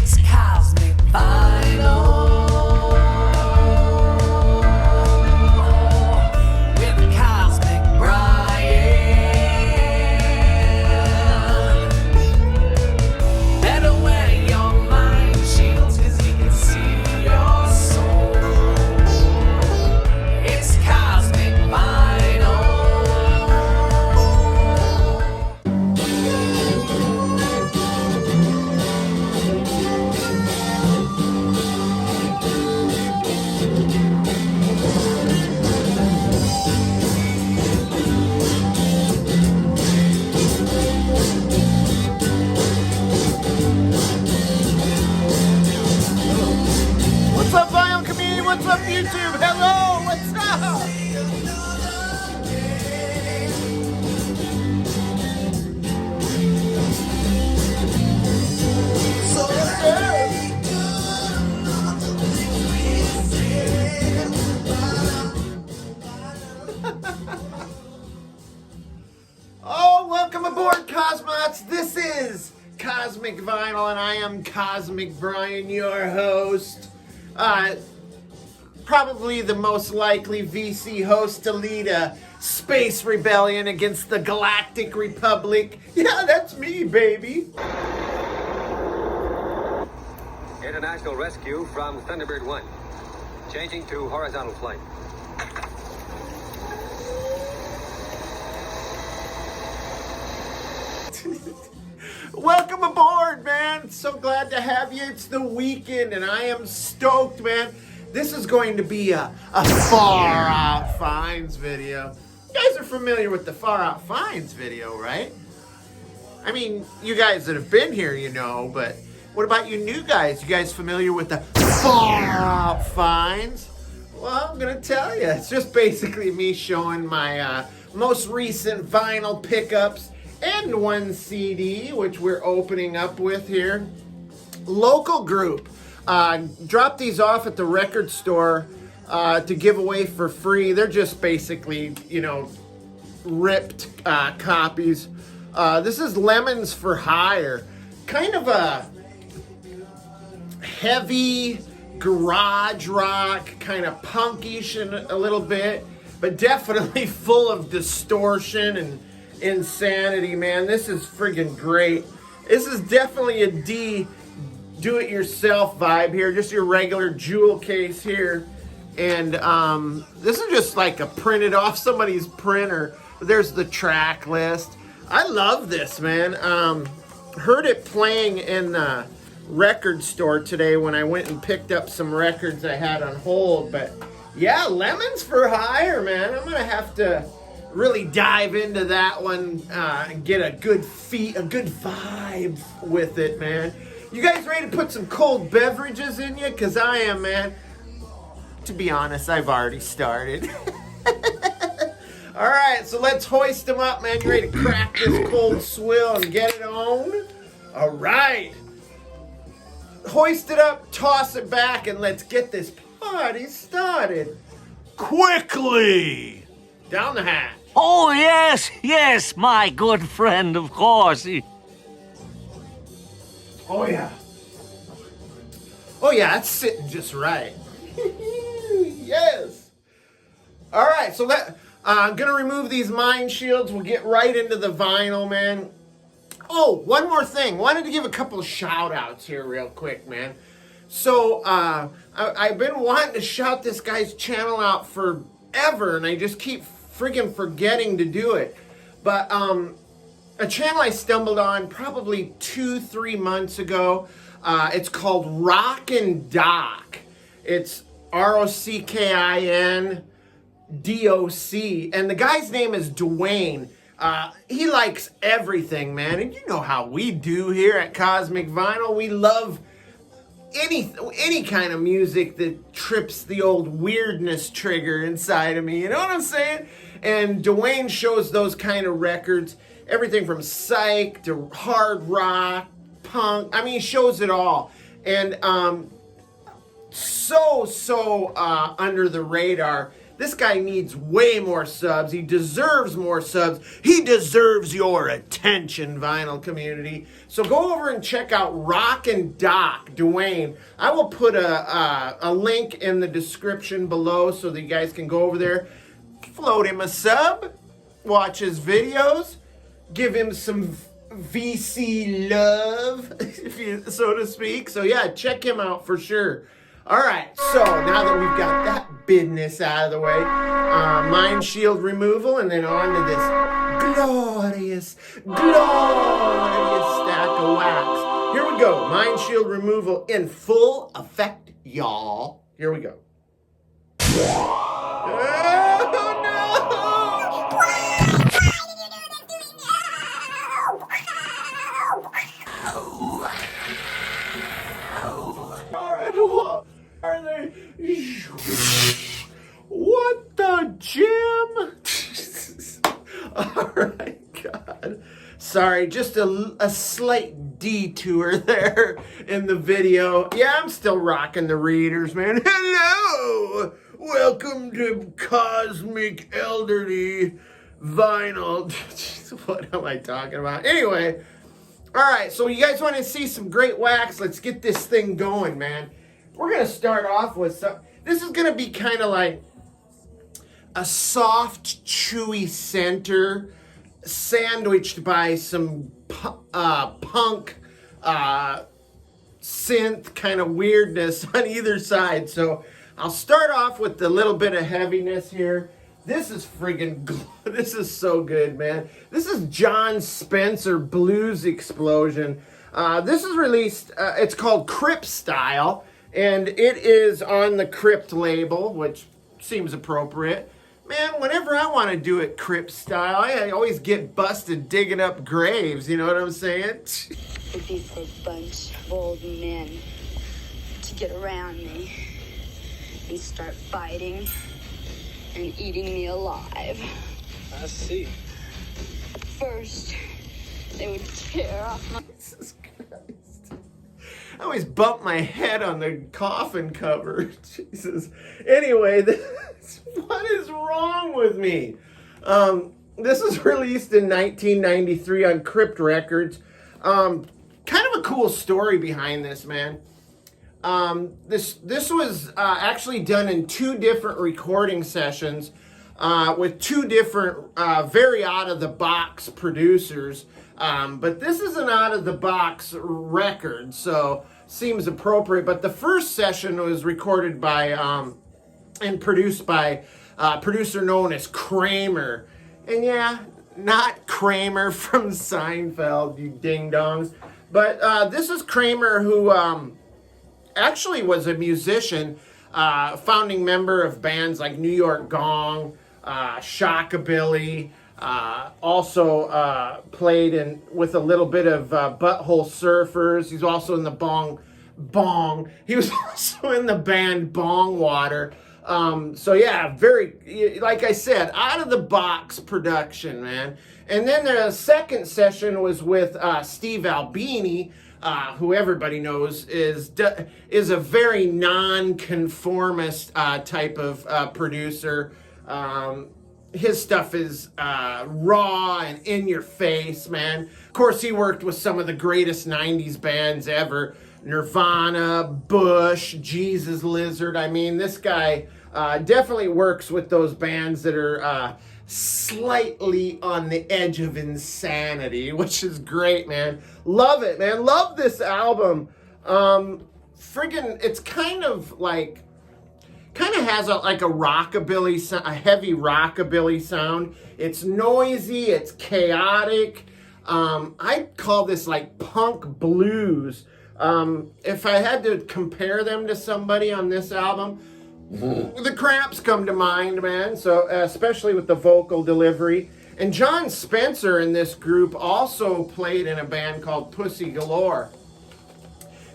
It's Cosmic Vinyl with Cosmic Brian. Better wear your mind shields 'cause he can see your soul. It's Cosmic Vinyl. What's up, vinyl community? What's up, YouTube? Hello, what's up? Oh, welcome aboard, Cosmonauts. This is Cosmic Vinyl, and I am Cosmic Brian, your host. Probably the most likely VC host to lead a space rebellion against the Galactic Republic. Yeah, that's me, baby. International rescue from Thunderbird 1. Changing to horizontal flight. Welcome aboard, man. So glad to have you. It's the weekend, and I am stoked, man. This is going to be a Far Out Finds video. You guys are familiar with the Far Out Finds video, right? I mean, you guys that have been here, you know, but what about you new guys? You guys familiar with the Far Out Finds? Well, I'm going to tell you. It's just basically me showing my most recent vinyl pickups and one CD, which we're opening up with here. Local group. Dropped these off at the record store to give away for free. They're just basically, you know, ripped copies. This is Lemons for Hire. Kind of a heavy garage rock, kind of punkish a little bit, but definitely full of distortion and insanity, man. This is friggin' great. This is definitely a do-it-yourself vibe here. Just your regular jewel case here. And this is just like a printed off somebody's printer. There's the track list. I love this, man. Heard it playing in the record store today when I went and picked up some records I had on hold. But yeah, Lemons for Hire, man. I'm gonna have to really dive into that one and get a good vibe with it, man. You guys ready to put some cold beverages in you? Because I am, man. To be honest, I've already started. All right, so let's hoist them up, man. You ready to crack this cold swill and get it on? All right. Hoist it up, toss it back, and let's get this party started. Quickly! Down the hatch. Oh, yes, my good friend, of course. Oh, yeah. Oh, yeah, that's sitting just right. Yes. All right, so I'm going to remove these mind shields. We'll get right into the vinyl, man. Oh, one more thing. Wanted to give a couple of shout-outs here real quick, man. So, I've been wanting to shout this guy's channel out forever, and I just keep friggin' forgetting to do it. But a channel I stumbled on probably 2-3 months ago. It's called Rockin' Doc. It's ROCKINDOC, and the guy's name is Dwayne. He likes everything, man, and you know how we do here at Cosmic Vinyl. We love any kind of music that trips the old weirdness trigger inside of me. You know what I'm saying? And Dwayne shows those kind of records, everything from Psych to hard rock, punk. I mean, he shows it all. And so under the radar This guy needs way more subs. He deserves more subs. He deserves your attention, vinyl community. So go over and check out Rock and Doc Dwayne. I will put a link in the description below so that you guys can go over there, float him a sub, watch his videos, give him some VC love, if you, so to speak. So yeah, check him out for sure. All right, so now that we've got that business out of the way, mind shield removal, and then on to this glorious stack of wax. Here we go, mind shield removal in full effect, y'all. Here we go. Are they? What the Jim? All right, God. Sorry, just a slight detour there in the video. Yeah, I'm still rocking the readers, man. Hello! Welcome to Cosmic Elderly Vinyl. What am I talking about? Anyway, all right, so you guys want to see some great wax? Let's get this thing going, man. We're going to start off with some, this is going to be kind of like a soft, chewy center sandwiched by some punk synth kind of weirdness on either side. So I'll start off with the little bit of heaviness here. This is friggin' this is so good, man. This is John Spencer Blues Explosion. This is released, it's called Crypt Style. And it is on the Crypt label, which seems appropriate. Man, whenever I want to do it Crypt style, I always get busted digging up graves, you know what I'm saying? Would be for a bunch of old men to get around me and start fighting and eating me alive. I see. First, they would tear off my... Jesus Christ. I always bump my head on the coffin cover. Jesus. Anyway, what is wrong with me? This was released in 1993 on Crypt Records. Kind of a cool story behind this, man. This was actually done in 2 different recording sessions with 2 different very out-of-the-box producers. But this is an out-of-the-box record, so seems appropriate. But the first session was recorded by and produced by a producer known as Kramer. And yeah, not Kramer from Seinfeld, you ding-dongs. But this is Kramer, who actually was a musician, founding member of bands like New York Gong, Shockabilly, also played in with a little bit of Butthole Surfers. He's also in the Bong. He was also in the band Bong Water. So yeah, very, like I said, out of the box production, man. And then the second session was with Steve Albini, who everybody knows is a very non-conformist type of producer. His stuff is raw and in your face, man. Of course, he worked with some of the greatest 90s bands ever. Nirvana, Bush, Jesus Lizard. I mean, this guy definitely works with those bands that are slightly on the edge of insanity, which is great, man. Love it, man. Love this album. Friggin', it's kind of has a rockabilly, a heavy rockabilly sound. It's noisy, it's chaotic. I call this like punk blues. If I had to compare them to somebody on this album, the Cramps come to mind, man. So especially with the vocal delivery. And John Spencer in this group also played in a band called Pussy Galore.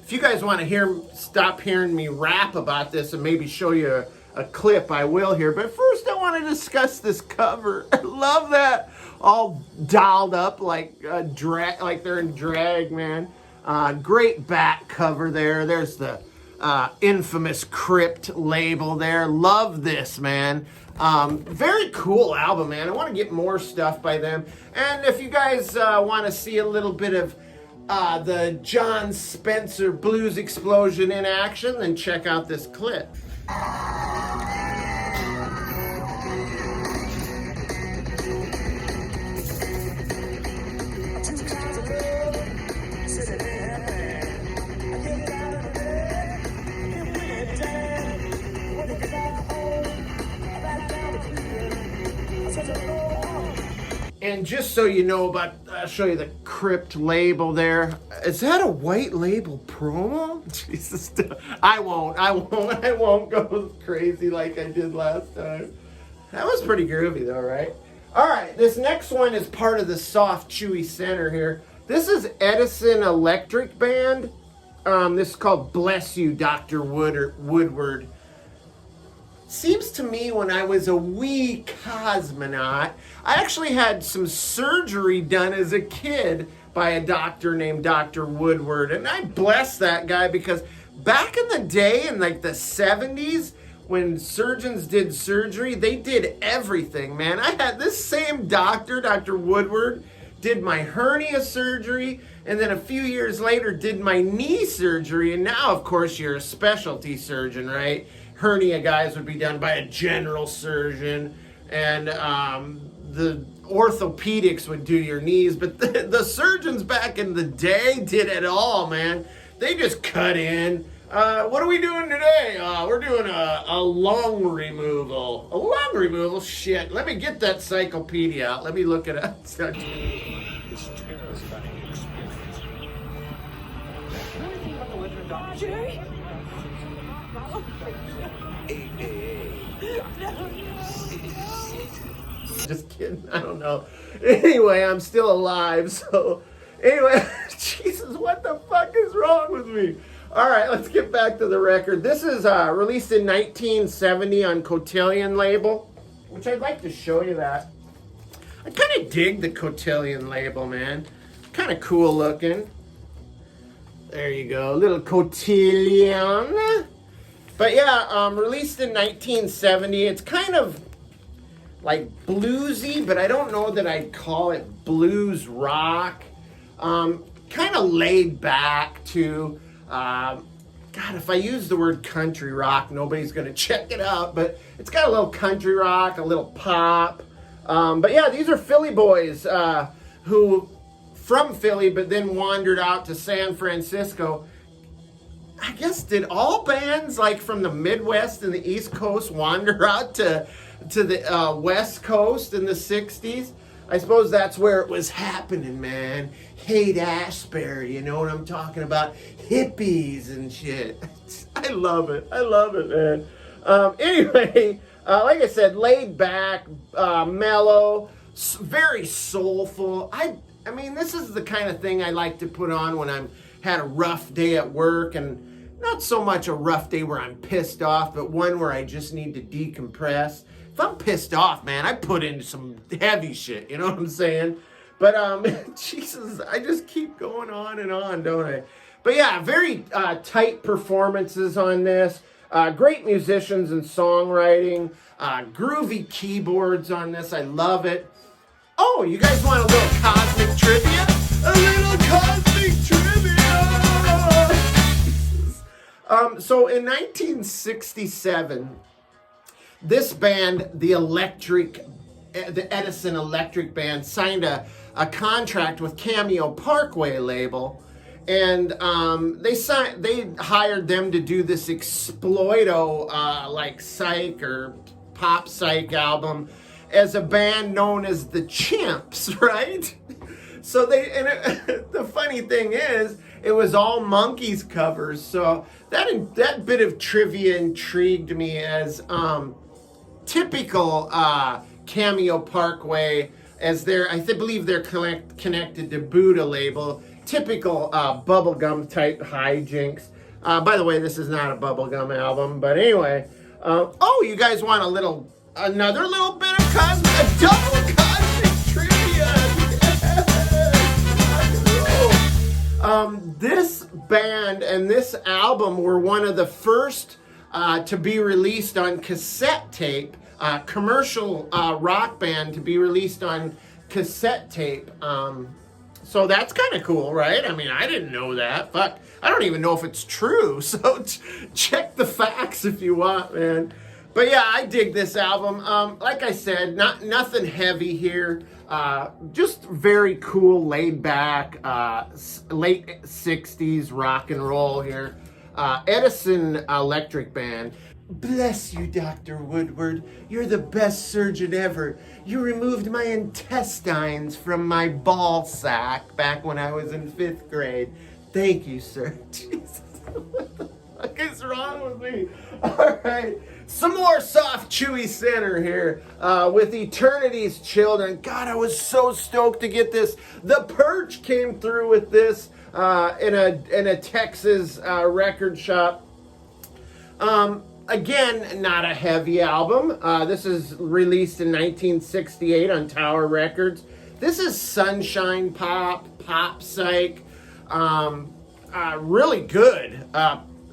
If you guys want to stop hearing me rap about this and maybe show you a clip, I will here. But first, I want to discuss this cover. I love that, all dolled up like they're in drag, man. Great back cover there. There's the infamous Crypt label there. Love this, man. Very cool album, man. I want to get more stuff by them. And if you guys want to see a little bit of the John Spencer Blues Explosion in action, then check out this clip. And just so you know about, I'll show you the Crypt label there. Is that a white label promo? Jesus, I won't go crazy like I did last time. That was pretty groovy though, right? All right, this next one is part of the Soft Chewy Center here. This is Edison Electric Band. This is called Bless You, Dr. Woodward. Seems to me when I was a wee cosmonaut, I actually had some surgery done as a kid by a doctor named Dr. Woodward. And I bless that guy because back in the day, in like the 70s, when surgeons did surgery, they did everything, man. I had this same doctor, Dr. Woodward, did my hernia surgery, and then a few years later did my knee surgery. And now, of course, you're a specialty surgeon, right? Hernia guys would be done by a general surgeon, and the orthopedics would do your knees, but the surgeons back in the day did it all, man. They just cut in. What are we doing today? We're doing a lung removal. A lung removal? Shit. Let me get that encyclopedia out. Let me look it up. This terrifying experience. What do you think about the legend of Dr. Jerry? Just kidding. I don't know. Anyway, I'm still alive. So, anyway, Jesus, what the fuck is wrong with me? All right, let's get back to the record. This is released in 1970 on Cotillion label, which I'd like to show you that. I kind of dig the Cotillion label, man. Kind of cool looking. There you go, little Cotillion. But yeah, released in 1970. It's kind of like bluesy, but I don't know that I'd call it blues rock. Kind of laid back too. God, if I use the word country rock, nobody's gonna check it out, but it's got a little country rock, a little pop. But yeah, these are Philly boys who from Philly, but then wandered out to San Francisco. I guess, did all bands like from the Midwest and the East Coast wander out to the West Coast in the 60s? I suppose that's where it was happening, man. Haight-Ashbury, you know what I'm talking about? Hippies and shit. I love it. I love it, man. Anyway, like I said, laid back, mellow, very soulful. I mean, this is the kind of thing I like to put on when I'm had a rough day at work, and not so much a rough day where I'm pissed off, but one where I just need to decompress. If I'm pissed off, man, I put in some heavy shit, you know what I'm saying? But, Jesus, I just keep going on and on, don't I? But yeah, very tight performances on this. Great musicians and songwriting. Groovy keyboards on this. I love it. Oh, you guys want a little cosmic trivia? A little cosmic trivia! So in 1967, this band, the Edison Electric Band, signed a contract with Cameo Parkway label, and they hired them to do this Exploito like Psych or pop Psych album as a band known as the Chimps, right? So the funny thing is, it was all Monkees covers. So that bit of trivia intrigued me as typical Cameo Parkway, as I believe they're connected to Buddha label. Typical bubblegum type hijinks. By the way, this is not a bubblegum album, but anyway. Oh, you guys want another little bit of a double cosmic trivia? Yes! This band and this album were one of the first to be released on cassette tape, commercial rock band to be released on cassette tape. So that's kind of cool, right? I mean, I didn't know that. Fuck, I don't even know if it's true. So check the facts if you want, man. But yeah, I dig this album. Like I said, nothing heavy here. Just very cool, laid back, late 60s rock and roll here. Edison Electric Band. Bless you, Dr. Woodward. You're the best surgeon ever. You removed my intestines from my ball sack back when I was in 5th grade. Thank you, sir. Jesus, what the fuck is wrong with me? All right. Some more soft, chewy center here with Eternity's Children. God, I was so stoked to get this. The Purge came through with this in a Texas record shop. Again, not a heavy album. This is released in 1968 on Tower Records. This is sunshine pop psych. Really good.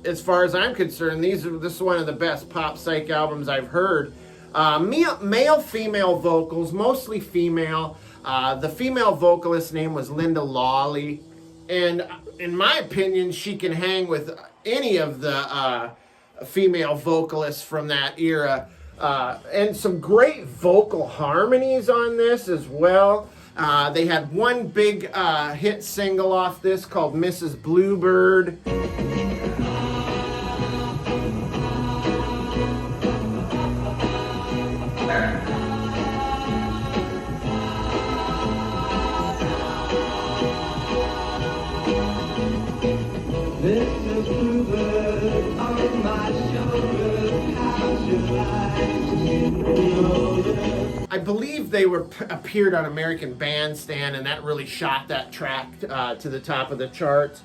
As far as I'm concerned, this is one of the best pop psych albums I've heard. Male, female vocals, mostly female. The female vocalist's name was Linda Lawley, and in my opinion, she can hang with any of the female vocalists from that era. And some great vocal harmonies on this as well. They had one big hit single off this called Mrs. Bluebird. I believe they appeared on American Bandstand, and that really shot that track to the top of the charts.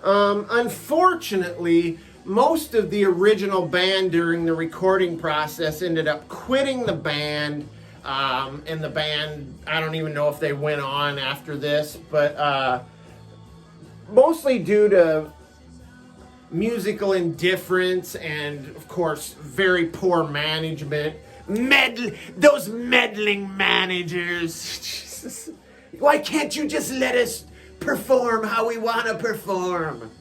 Unfortunately, most of the original band during the recording process ended up quitting the band, and the band, I don't even know if they went on after this, but mostly due to musical indifference and, of course, very poor management. Those meddling managers. Jesus. Why can't you just let us perform how we want to perform?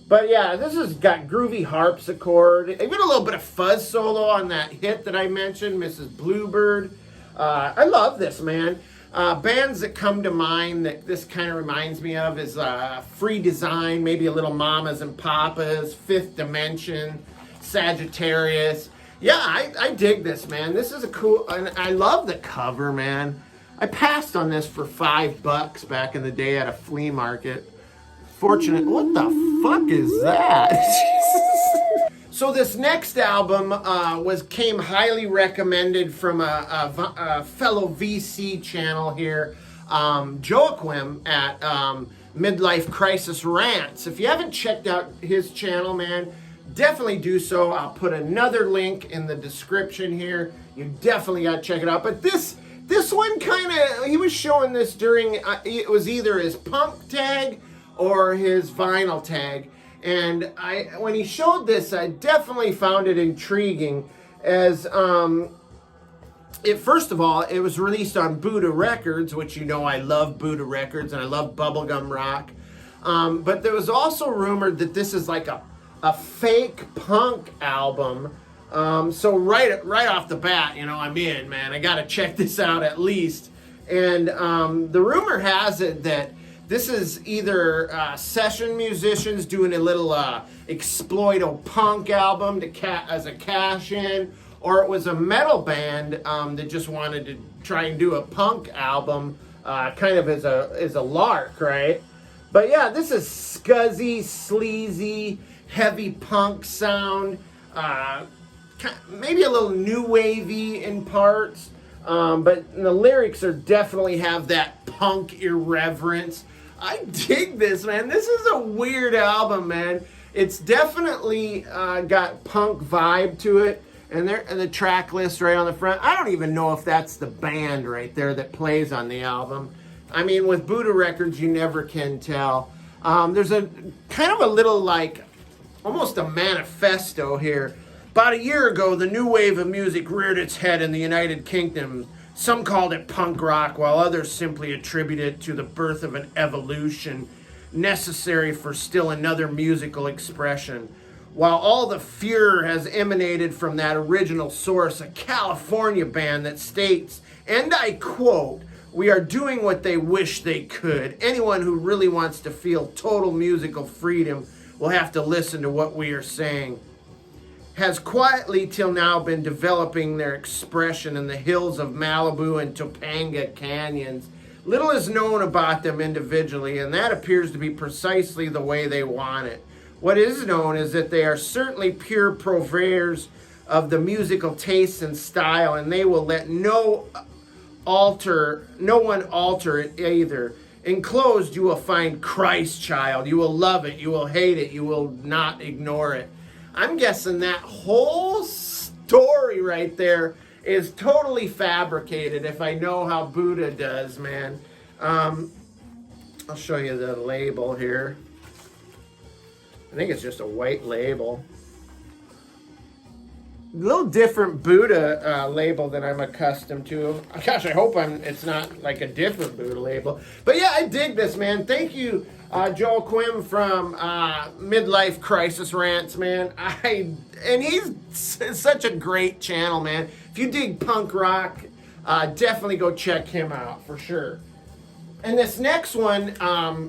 But yeah, this has got groovy harpsichord, even a little bit of fuzz solo on that hit that I mentioned, Mrs. Bluebird. I love this, man. Bands that come to mind that this kind of reminds me of is Free Design, maybe a little Mamas and Papas, Fifth Dimension, Sagittarius. Yeah, I dig this, man. This is a cool, and I love the cover, man. I passed on this for $5 back in the day at a flea market. Fortunate, what the fuck is that? So this next album came highly recommended from a fellow VC channel here, Joaquim at Midlife Crisis Rants. If you haven't checked out his channel, man, definitely do so. I'll put another link in the description here. You definitely got to check it out. But this one kind of, he was showing this during, it was either his punk tag or his vinyl tag. And when he showed this, I definitely found it intriguing as, first of all, it was released on Buddha Records, which you know I love Buddha Records and I love bubblegum rock. But there was also rumored that this is like a fake punk album. So right off the bat, you know, I'm in, man. I got to check this out at least. And the rumor has it that this is either session musicians doing a little exploito punk album as a cash-in, or it was a metal band that just wanted to try and do a punk album kind of as a lark, right? But yeah, this is scuzzy, sleazy, heavy punk sound, maybe a little new wavy in parts, but the lyrics definitely have that punk irreverence. I dig this, man. This is a weird album, man. It's definitely got punk vibe to it, and the track list right on the front. I don't even know if that's the band right there that plays on the album. I mean, with Buddha Records, you never can tell. There's a kind of a little like almost a manifesto here. About a year ago, the new wave of music reared its head in the United Kingdom. Some called it punk rock, while others simply attributed it to the birth of an evolution necessary for still another musical expression. While all the furor has emanated from that original source, a California band that states, and I quote, "We are doing what they wish they could. Anyone who really wants to feel total musical freedom will have to listen to what we are saying," has quietly till now been developing their expression in the hills of Malibu and Topanga canyons. Little is known about them individually, and that appears to be precisely the way they want it. What is known is that they are certainly pure purveyors of the musical tastes and style, and they will let no one alter it either. Enclosed, you will find Christ Child. You will love it. You will hate it. You will not ignore it. I'm guessing that whole story right there is totally fabricated if I know how Buddha does, man. I'll show you the label here. I think it's just a white label. A little different Buddha label than I'm accustomed to. Gosh, I hope it's not like a different Buddha label. But yeah, I dig this, man. Thank you, Joel Quim from Midlife Crisis Rants, man. And he's such a great channel, man. If you dig punk rock, definitely go check him out for sure. And this next one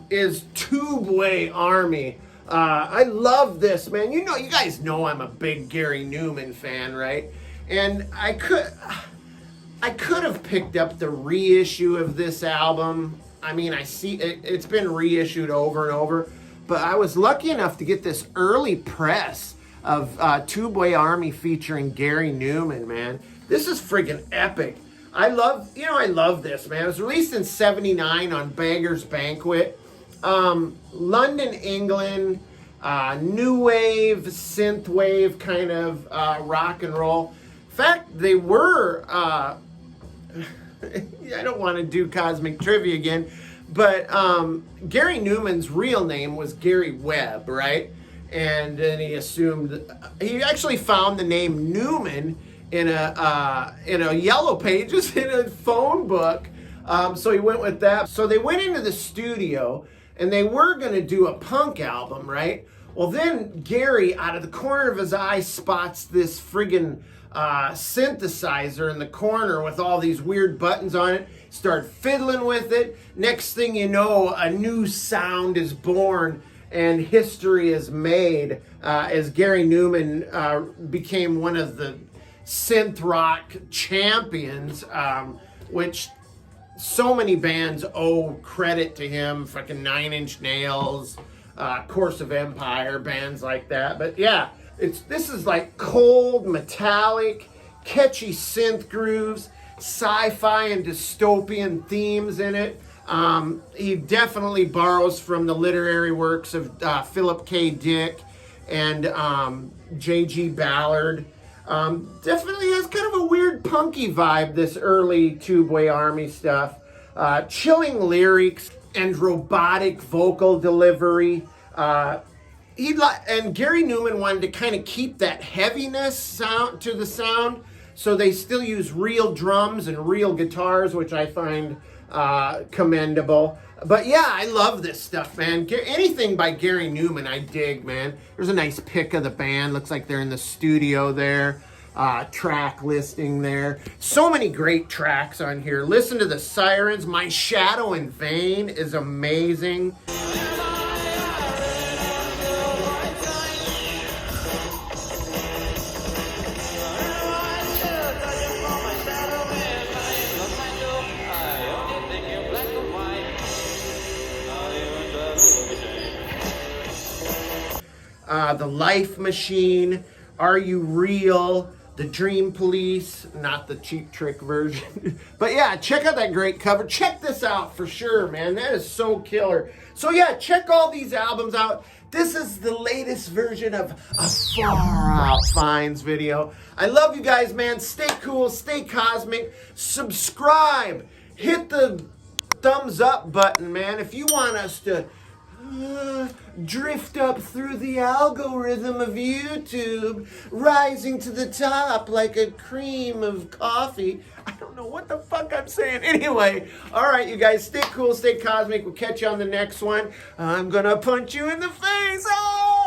is TUBEWAY Army. I love this, man. You guys know I'm a big Gary Newman fan, right? And I could have picked up the reissue of this album. I mean, I see it's been reissued over and over, but I was lucky enough to get this early press of TUBEWAY Army featuring Gary Newman, man. This is friggin' epic. I love this, man. It was released in '79 on Beggar's Banquet. London, England, new wave, synth wave kind of rock and roll. In fact, they were, I don't want to do cosmic trivia again, but Gary Newman's real name was Gary Webb, right? And then he actually found the name Newman in a Yellow Pages in a phone book. So he went with that. So they went into the studio and they were going to do a punk album, right? Well, then Gary, out of the corner of his eye, spots this friggin' synthesizer in the corner with all these weird buttons on it. Start fiddling with it. Next thing you know, a new sound is born and history is made as Gary Newman became one of the synth rock champions, which so many bands owe credit to him. Fucking 9 Inch Nails, Course of Empire, bands like that. But yeah, this is like cold, metallic, catchy synth grooves, sci-fi and dystopian themes in it. He definitely borrows from the literary works of Philip K. Dick and J.G. Ballard. Definitely has kind of a weird punky vibe, this early TUBEWAY Army stuff. Chilling lyrics and robotic vocal delivery. And Gary Newman wanted to kind of keep that heaviness sound to the sound, so they still use real drums and real guitars, which I find commendable. But yeah, I love this stuff, man. Anything by Gary Newman, I dig, man. There's a nice pic of the band. Looks like they're in the studio there. Track listing there. So many great tracks on here. Listen to the Sirens. My Shadow in Vain is amazing. The Life Machine, Are You Real, The Dream Police, not the Cheap Trick version. But yeah, check out that great cover. Check this out for sure, man. That is so killer. So yeah, check all these albums out. This is the latest version of a Far Out Finds video. I love you guys, man. Stay cool, stay cosmic. Subscribe. Hit the thumbs up button, man. If you want us to Drift up through the algorithm of YouTube, rising to the top like a cream of coffee. I don't know what the fuck I'm saying. Anyway, all right, you guys, stay cool, stay cosmic. We'll catch you on the next one. I'm gonna punch you in the face. Oh!